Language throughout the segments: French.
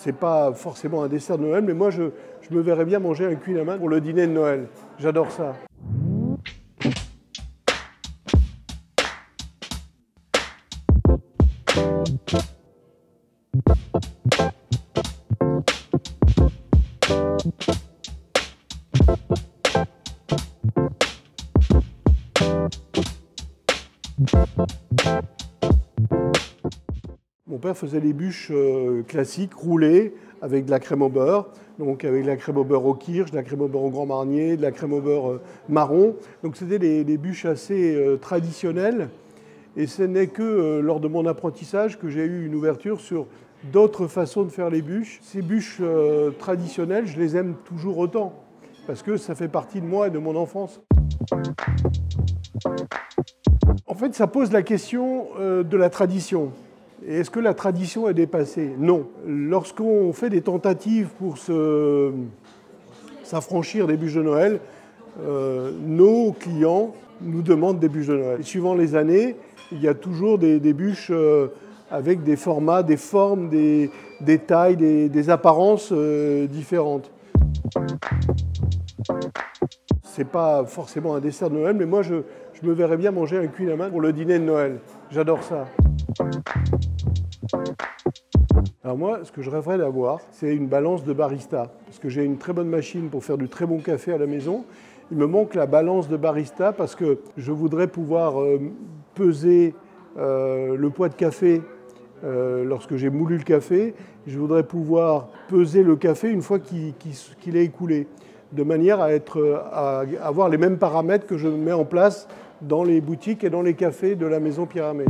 c'est pas forcément un dessert de Noël, mais moi je me verrais bien manger un cuit à la main pour le dîner de Noël. J'adore ça. Mon père faisait des bûches classiques, roulées, avec de la crème au beurre. Donc avec de la crème au beurre au kirsch, de la crème au beurre au Grand Marnier, de la crème au beurre marron. Donc c'était des bûches assez traditionnelles. Et ce n'est que lors de mon apprentissage que j'ai eu une ouverture sur d'autres façons de faire les bûches. Ces bûches traditionnelles, je les aime toujours autant, parce que ça fait partie de moi et de mon enfance. En fait, ça pose la question de la tradition. Et est-ce que la tradition est dépassée? Non. Lorsqu'on fait des tentatives pour s'affranchir des bûches de Noël, nos clients nous demandent des bûches de Noël. Et suivant les années, il y a toujours des bûches avec des formats, des formes, des tailles, des apparences différentes. C'est pas forcément un dessert de Noël, mais moi je me verrais bien manger un cuit à la main pour le dîner de Noël. J'adore ça. Alors moi, ce que je rêverais d'avoir, c'est une balance de barista. Parce que j'ai une très bonne machine pour faire du très bon café à la maison. Il me manque la balance de barista parce que je voudrais pouvoir peser le poids de café lorsque j'ai moulu le café. Je voudrais pouvoir peser le café une fois qu'il est écoulé, de manière à avoir les mêmes paramètres que je mets en place dans les boutiques et dans les cafés de la maison Pierre Hermé.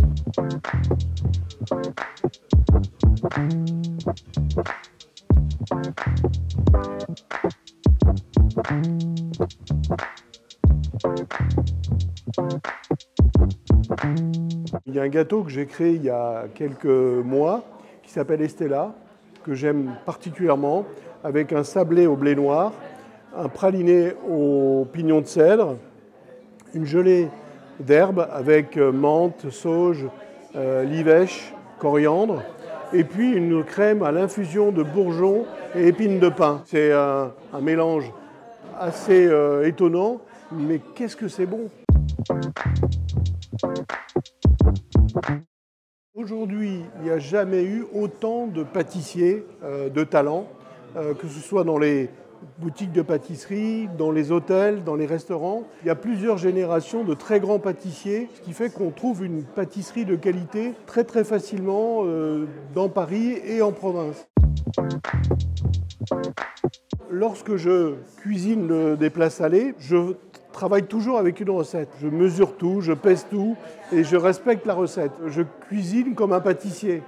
Il y a un gâteau que j'ai créé il y a quelques mois qui s'appelle Estella, que j'aime particulièrement, avec un sablé au blé noir, un praliné au pignon de cèdre, une gelée d'herbes avec menthe, sauge, livèche, coriandre, et puis une crème à l'infusion de bourgeons et épines de pin. C'est un mélange assez étonnant, mais qu'est-ce que c'est bon! Aujourd'hui, il n'y a jamais eu autant de pâtissiers de talent, que ce soit dans les boutiques de pâtisserie, dans les hôtels, dans les restaurants. Il y a plusieurs générations de très grands pâtissiers, ce qui fait qu'on trouve une pâtisserie de qualité très très facilement dans Paris et en province. Lorsque je cuisine des plats salés, je travaille toujours avec une recette. Je mesure tout, je pèse tout et je respecte la recette. Je cuisine comme un pâtissier.